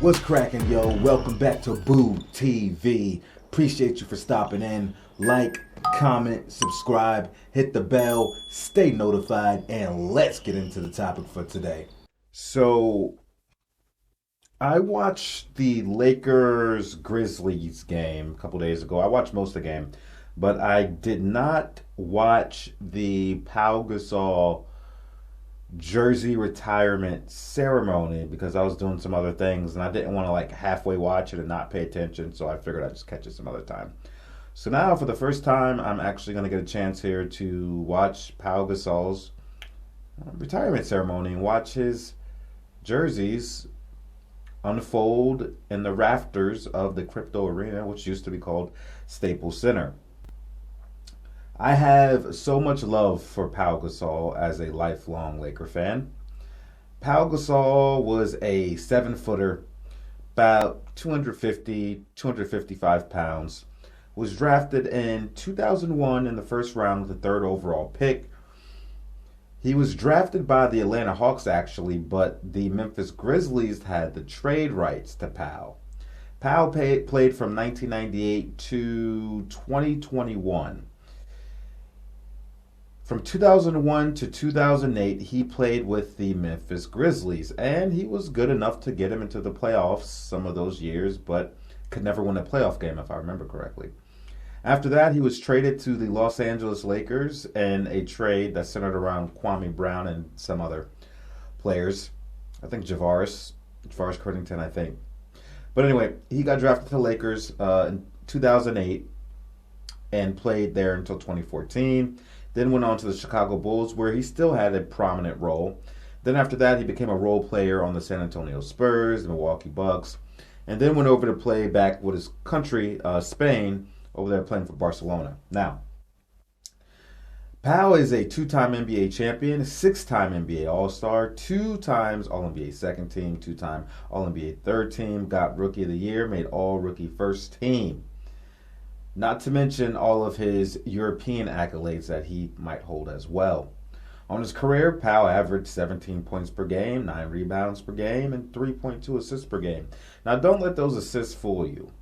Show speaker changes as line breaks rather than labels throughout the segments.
What's cracking, yo? Welcome back to Boo TV. Appreciate you for stopping in. Like, comment, subscribe, hit the bell, stay notified, and let's get into the topic for today. So, I watched the Lakers Grizzlies game a couple days ago. I watched most of the game, but I did not watch the Pau Gasol jersey retirement ceremony because I was doing some other things and I didn't want to halfway watch it and not pay attention, so I figured I'd just catch it some other time. So now for the first time I'm actually going to get a chance here to watch Pau Gasol's retirement ceremony and watch his jerseys unfold in the rafters of the Crypto Arena, which used to be called Staples Center. I have so much love for Pau Gasol as a lifelong Laker fan. Pau Gasol was a 7-footer, about 250, 255 pounds, was drafted in 2001 in the first round with the third overall pick. He was drafted by the Atlanta Hawks actually, but the Memphis Grizzlies had the trade rights to Pau. Pau played from 1998 to 2021. From 2001 to 2008, he played with the Memphis Grizzlies, and he was good enough to get him into the playoffs some of those years, but could never win a playoff game, if I remember correctly. After that, he was traded to the Los Angeles Lakers in a trade that centered around Kwame Brown and some other players. I think Javaris Crittington, I think. But anyway, he got drafted to the Lakers in 2008 and played there until 2014. Then went on to the Chicago Bulls, where he still had a prominent role. Then after that, he became a role player on the San Antonio Spurs, the Milwaukee Bucks, and then went over to play back with his country, Spain, over there playing for Barcelona. Now, Pau is a 2-time NBA champion, 6-time NBA All-Star, 2 times All-NBA second team, 2-time All-NBA third team, got Rookie of the Year, made All-Rookie first team. Not to mention all of his European accolades that he might hold as well. On his career, Pau averaged 17 points per game, 9 rebounds per game, and 3.2 assists per game. Now, don't let those assists fool you.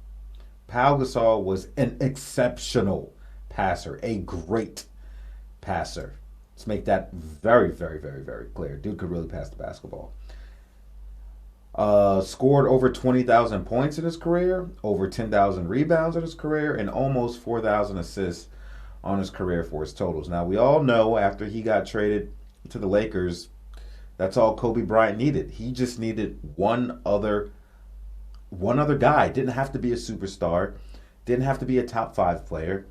Pau Gasol was an exceptional passer, a great passer. Let's make that very, very, very, very clear. Dude could really pass the basketball. Scored over 20,000 points in his career, over 10,000 rebounds in his career, and almost 4,000 assists on his career for his totals. Now, we all know after he got traded to the Lakers, that's all Kobe Bryant needed. He just needed one other guy. Didn't have to be a superstar. Didn't have to be a top 5 player.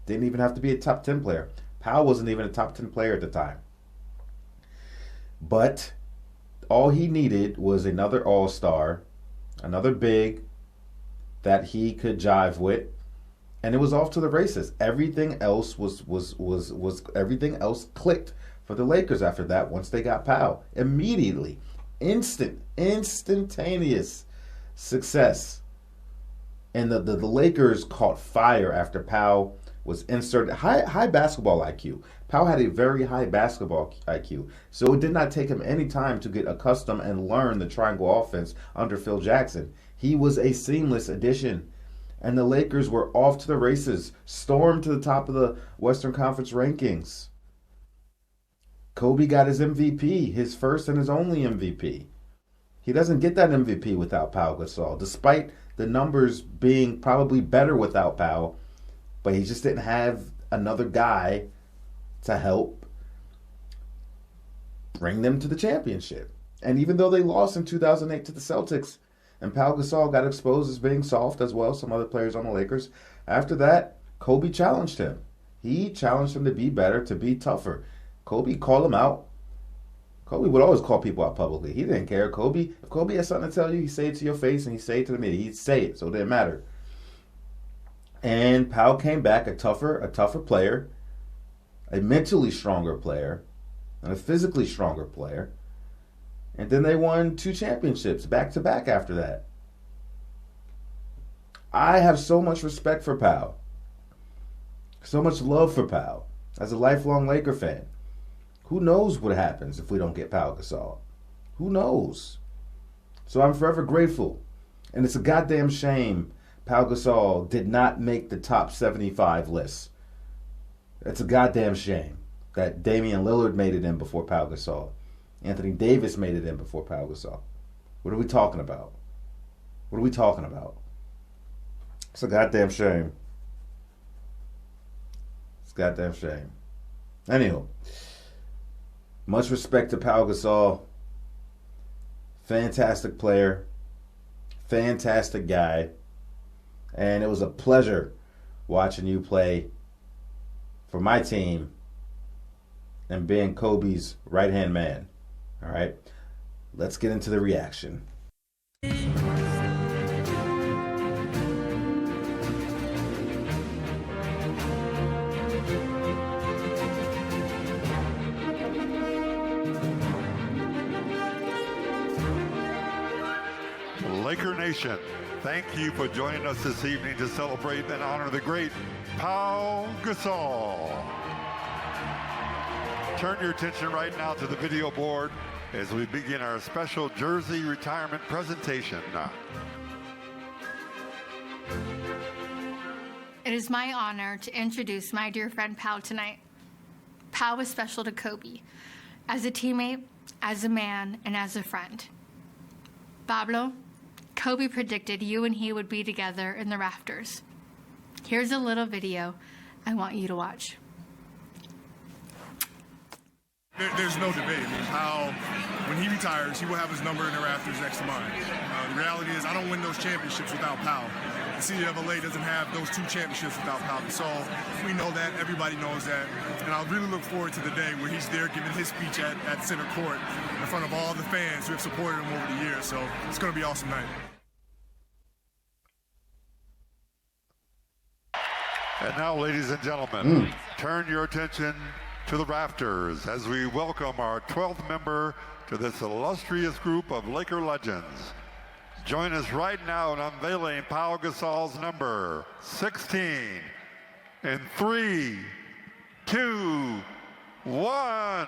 Didn't even have to be a top 10 player. Pau wasn't even a top 10 player at the time. But all he needed was another all-star, another big that he could jive with, and it was off to the races. Everything else everything else clicked for the Lakers after that once they got Pau. Immediately, instantaneous success. And the Lakers caught fire after Pau was inserted. High basketball IQ. Pau had a very high basketball IQ, so it did not take him any time to get accustomed and learn the triangle offense under Phil Jackson. He was a seamless addition, and the Lakers were off to the races, stormed to the top of the Western Conference rankings. Kobe got his MVP, his first and his only MVP. He doesn't get that MVP without Pau Gasol, despite the numbers being probably better without Pau, but he just didn't have another guy to help bring them to the championship. And even though they lost in 2008 to the Celtics, and Pau Gasol got exposed as being soft as well, some other players on the Lakers, after that, Kobe challenged him. He challenged him to be better, to be tougher. Kobe called him out. Kobe would always call people out publicly. He didn't care. If Kobe had something to tell you, he'd say it to your face and he'd say it to the media. He'd say it, so it didn't matter. And Pau came back a tougher player, a mentally stronger player, and a physically stronger player. And then they won 2 championships back to back after that. I have so much respect for Pau. So much love for Pau as a lifelong Laker fan. Who knows what happens if we don't get Pau Gasol? Who knows? So I'm forever grateful And it's a goddamn shame Pau Gasol did not make the top 75 list. It's a goddamn shame that Damian Lillard made it in before Pau Gasol. Anthony Davis made it in before Pau Gasol. What are we talking about? What are we talking about? It's a goddamn shame. It's a goddamn shame. Anywho, much respect to Pau Gasol. Fantastic player. Fantastic guy. And it was a pleasure watching you play for my team and being Kobe's right-hand man. All right? Let's get into the reaction.
Laker Nation, thank you for joining us this evening to celebrate and honor the great Pau Gasol. Turn your attention right now to the video board as we begin our special jersey retirement presentation.
It is my honor to introduce my dear friend Pau tonight. Pau was special to Kobe, as a teammate, as a man, and as a friend. Pablo, Kobe predicted you and he would be together in the rafters. Here's a little video I want you to watch.
There's no debate. How, when he retires, he will have his number in the rafters next to mine. The reality is, I don't win those championships without Pau. The city of LA doesn't have those two championships without Pau Gasol. We know that. Everybody knows that. And I really look forward to the day where he's there giving his speech at center court in front of all the fans who have supported him over the years. So it's going to be an awesome night.
And now, ladies and gentlemen, turn your attention to the rafters as we welcome our 12th member to this illustrious group of Laker legends. Join us right now in unveiling Pau Gasol's number 16 in 3, 2, 1.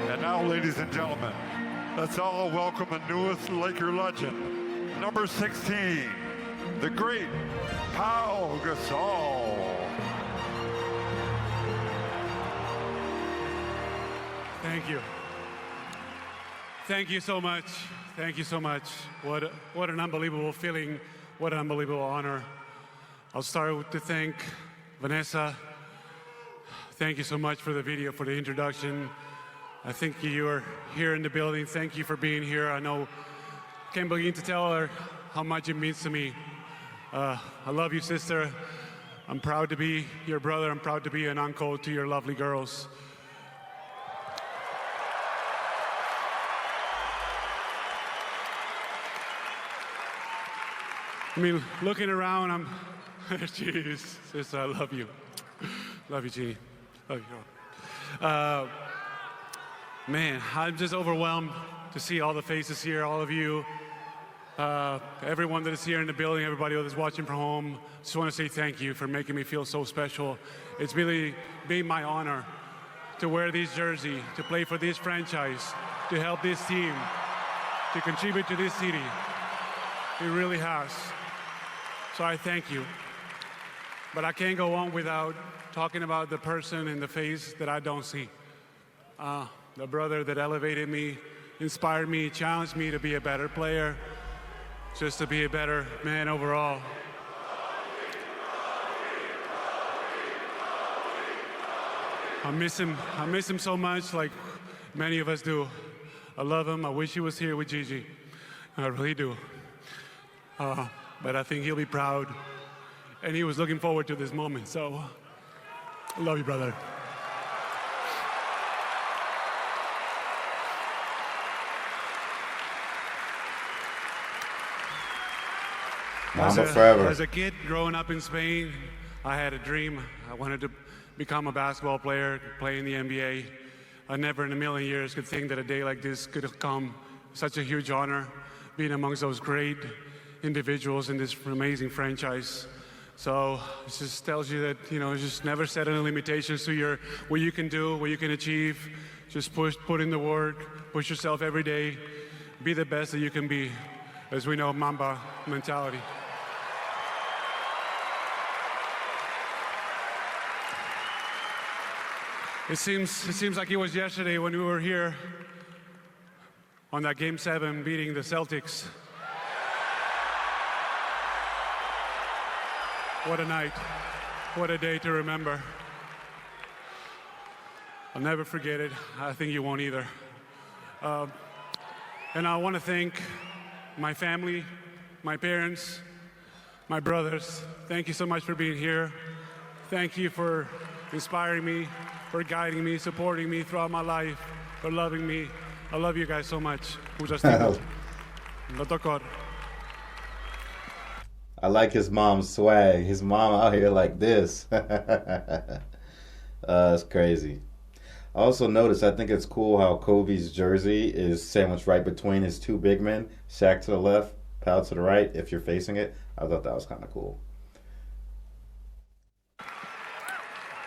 And now, ladies and gentlemen, let's all welcome the newest Laker legend, number 16, the great Pau Gasol.
Thank you. Thank you so much. Thank you so much. What an unbelievable feeling. What an unbelievable honor. I'll start to thank Vanessa. Thank you so much for the video, for the introduction. I think you are here in the building. Thank you for being here. I know, can't begin to tell her how much it means to me. I love you, sister. I'm proud to be your brother. I'm proud to be an uncle to your lovely girls. I mean, looking around, I'm, jeez, sister, I love you. Love you, Jeannie. Love you. Man, I'm just overwhelmed to see all the faces here, all of you. Everyone that is here in the building, everybody that is watching from home, just want to say thank you for making me feel so special. It's really been my honor to wear this jersey, to play for this franchise, to help this team, to contribute to this city. It really has. So I thank you. But I can't go on without talking about the person in the face that I don't see. The brother that elevated me, inspired me, challenged me to be a better player, just to be a better man overall. I miss him so much, like many of us do. I love him. I wish he was here with Gigi. I really do. But I think he'll be proud. And he was looking forward to this moment. So, I love you, brother.
Mamba forever.
As a kid growing up in Spain, I had a dream. I wanted to become a basketball player, play in the NBA. I never in a million years could think that a day like this could have come. Such a huge honor being amongst those great individuals in this amazing franchise. So it just tells you that, just never set any limitations to what you can do, what you can achieve. Just put in the work, push yourself every day, be the best that you can be. As we know, Mamba mentality. It seems like it was yesterday when we were here on that Game 7 beating the Celtics. What a night. What a day to remember. I'll never forget it. I think you won't either. And I want to thank my family, my parents, my brothers. Thank you so much for being here. Thank you for inspiring me, for guiding me, supporting me throughout my life, for loving me. I love you guys so much.
I like his mom's swag. His mom out here like this. It's crazy. I also noticed, I think it's cool how Kobe's jersey is sandwiched right between his two big men. Shaq to the left, Pau to the right, if you're facing it. I thought that was kind of cool.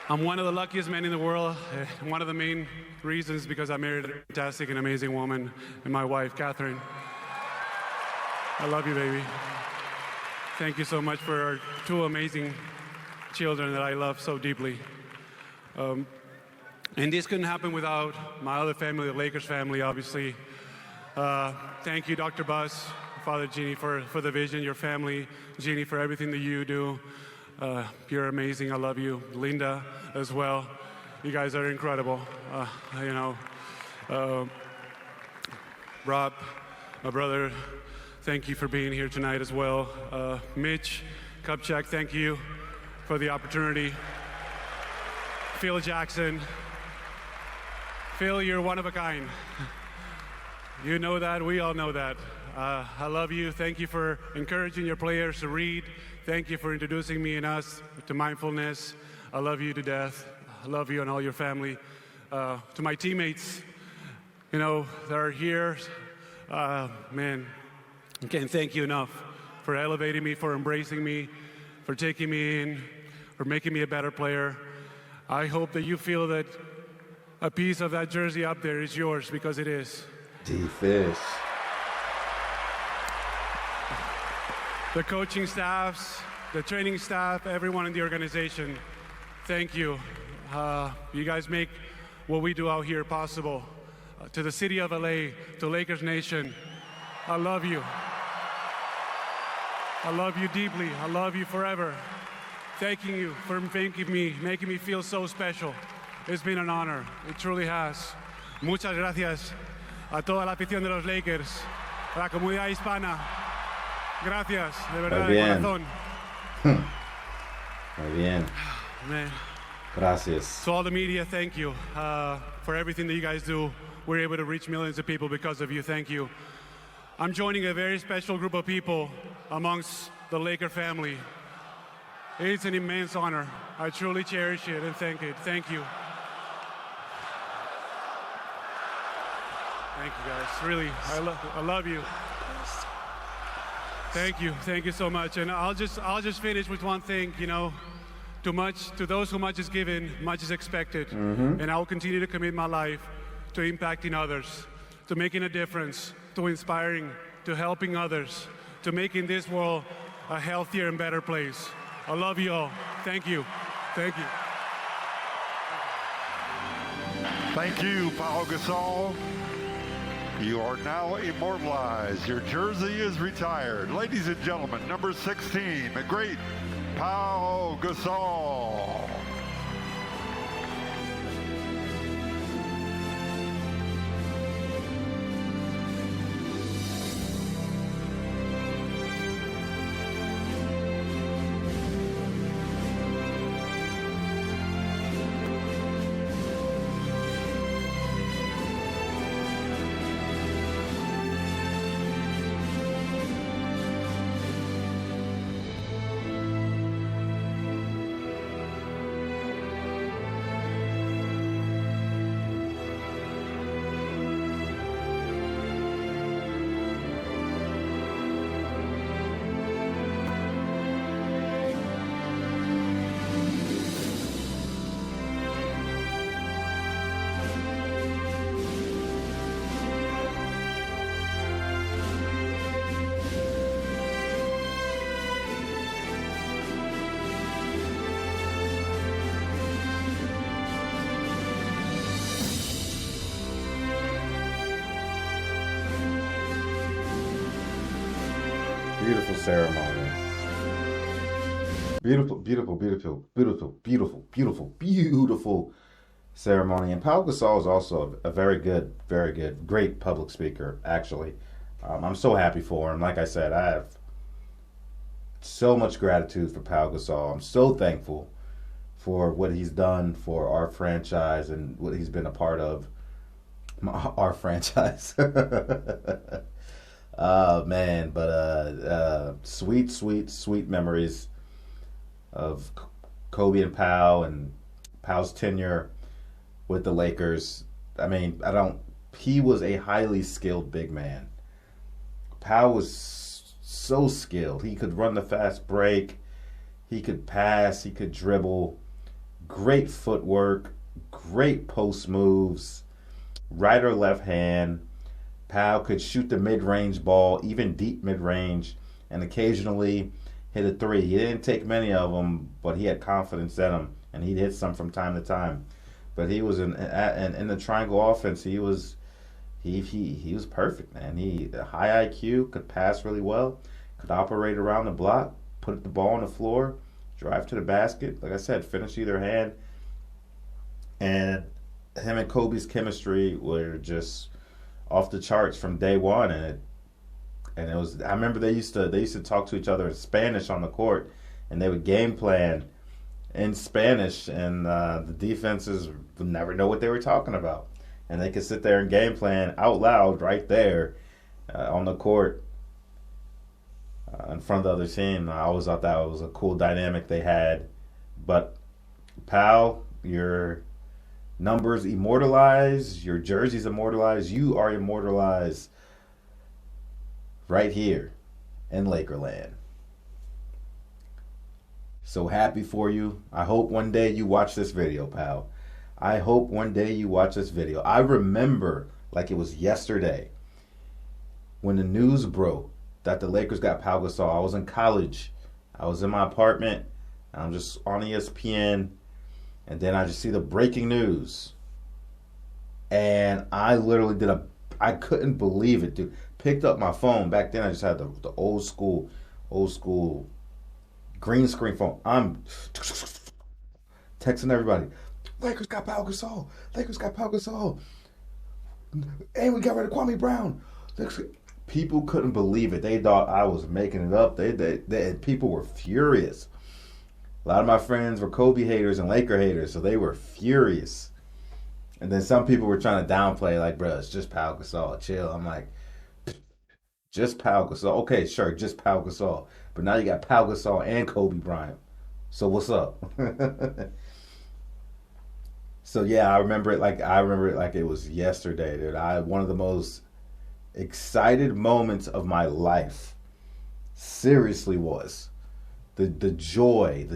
I'm one of the luckiest men in the world. One of the main reasons because I married a fantastic and amazing woman and my wife, Catherine. I love you, baby. Thank you so much for our two amazing children that I love so deeply. And this couldn't happen without my other family, the Lakers family, obviously. Thank you, Dr. Bus, Father Jeannie, for the vision, your family, Jeannie, for everything that you do. You're amazing. I love you. Linda as well. You guys are incredible. Rob, my brother, thank you for being here tonight as well. Mitch Kupchak, thank you for the opportunity. Phil Jackson. Phil, you're one of a kind. You know that. We all know that. I love you. Thank you for encouraging your players to read. Thank you for introducing me and us to mindfulness. I love you to death. I love you and all your family. To my teammates, that are here, man, I can't thank you enough for elevating me, for embracing me, for taking me in, for making me a better player. I hope that you feel that a piece of that jersey up there is yours, because it is.
D-Fish.
The coaching staffs, the training staff, everyone in the organization, thank you. You guys make what we do out here possible. To the city of LA, to Lakers Nation, I love you. I love you deeply. I love you forever. Thanking you for making me feel so special. It's been an honor. It truly has. Muchas gracias a toda la afición de los Lakers, a la comunidad hispana. Gracias, de verdad, de corazón.
Muy bien.
Man.
Gracias.
To all the media, thank you for everything that you guys do. We're able to reach millions of people because of you. Thank you. I'm joining a very special group of people amongst the Laker family. It's an immense honor. I truly cherish it and thank it. Thank you. Thank you, guys. Really, I love you. Thank you. Thank you so much. And I'll just finish with one thing. To those who much is given, much is expected. Mm-hmm. And I will continue to commit my life to impacting others, to making a difference, to inspiring, to helping others, to making this world a healthier and better place. I love you all. Thank you. Thank you.
Thank you, Pau Gasol. You are now immortalized. Your jersey is retired. Ladies and gentlemen, number 16, the great Pau Gasol.
Beautiful ceremony. Beautiful ceremony. And Pau Gasol is also a very good, great public speaker, actually. I'm so happy for him. Like I said, I have so much gratitude for Pau Gasol. I'm so thankful for what he's done for our franchise and what he's been a part of our franchise. Oh man, but sweet memories of Kobe and Pau and Pau's tenure with the Lakers. I mean, he was a highly skilled big man. Pau was so skilled. He could run the fast break. He could pass. He could dribble. Great footwork. Great post moves. Right or left hand. Pau could shoot the mid-range ball, even deep mid-range, and occasionally hit a three. He didn't take many of them, but he had confidence in him, and he'd hit some from time to time. But he was in the triangle offense. He was perfect, man. He high IQ, could pass really well, could operate around the block, put the ball on the floor, drive to the basket. Like I said, finish either hand. And him and Kobe's chemistry were just off the charts from day one, and it was. I remember they used to talk to each other in Spanish on the court, and they would game plan in Spanish, and the defenses would never know what they were talking about, and they could sit there and game plan out loud right there on the court in front of the other team. I always thought that was a cool dynamic they had. But Pau, your numbers immortalized, your jerseys immortalized, you are immortalized right here in Lakerland. So happy for you. I hope one day you watch this video, Pau. I hope one day you watch this video. I remember like it was yesterday when the news broke that the Lakers got Pau Gasol. I was in college. I was in my apartment. I'm just on ESPN. And then I just see the breaking news. And I literally I couldn't believe it, dude. Picked up my phone. Back then I just had the old school green screen phone. I'm texting everybody. Lakers got Pau Gasol. Lakers got Pau Gasol. And we got rid of Kwame Brown. People couldn't believe it. They thought I was making it up. People were furious. A lot of my friends were Kobe haters and Laker haters, so they were furious. And then some people were trying to downplay, like, bro, it's just Pau Gasol, chill. I'm like, just Pau Gasol. Okay, sure, just Pau Gasol. But now you got Pau Gasol and Kobe Bryant. So what's up? So yeah, I remember it like it was yesterday, dude. One of the most excited moments of my life seriously was. The joy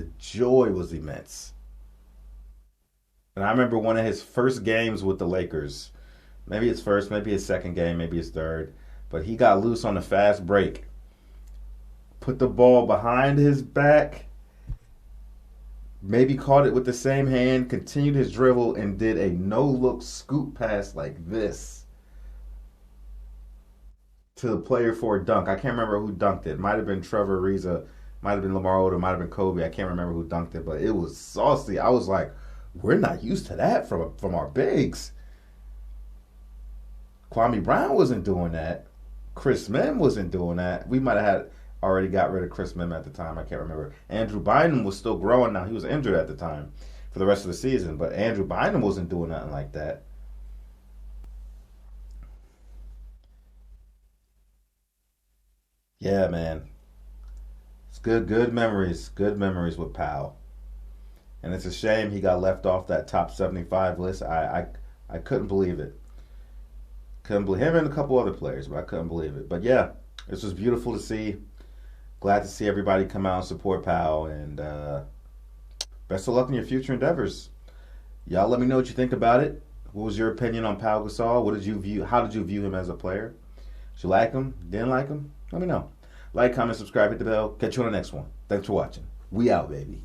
was immense. And I remember one of his first games with the Lakers, maybe his first, maybe his second game, maybe his third, but he got loose on a fast break, put the ball behind his back, maybe caught it with the same hand, continued his dribble, and did a no-look scoop pass like this to the player for a dunk. I can't remember who dunked it. Might have been Trevor Ariza. Might have been Lamar Odom, might have been Kobe. I can't remember who dunked it, but it was saucy. I was like, we're not used to that from our bigs. Kwame Brown wasn't doing that. Chris Mim wasn't doing that. We might have already got rid of Chris Mim at the time. I can't remember. Andrew Bynum was still growing now. He was injured at the time for the rest of the season, but Andrew Bynum wasn't doing nothing like that. Yeah, man. It's good memories with Pau. And it's a shame he got left off that top 75 list. I couldn't believe it. Couldn't believe him and a couple other players, but I couldn't believe it. But yeah, this was beautiful to see. Glad to see everybody come out and support Pau. And best of luck in your future endeavors. Y'all let me know what you think about it. What was your opinion on Pau Gasol? How did you view him as a player? Did you like him? Didn't like him? Let me know. Like, comment, subscribe, hit the bell. Catch you on the next one. Thanks for watching. We out, baby.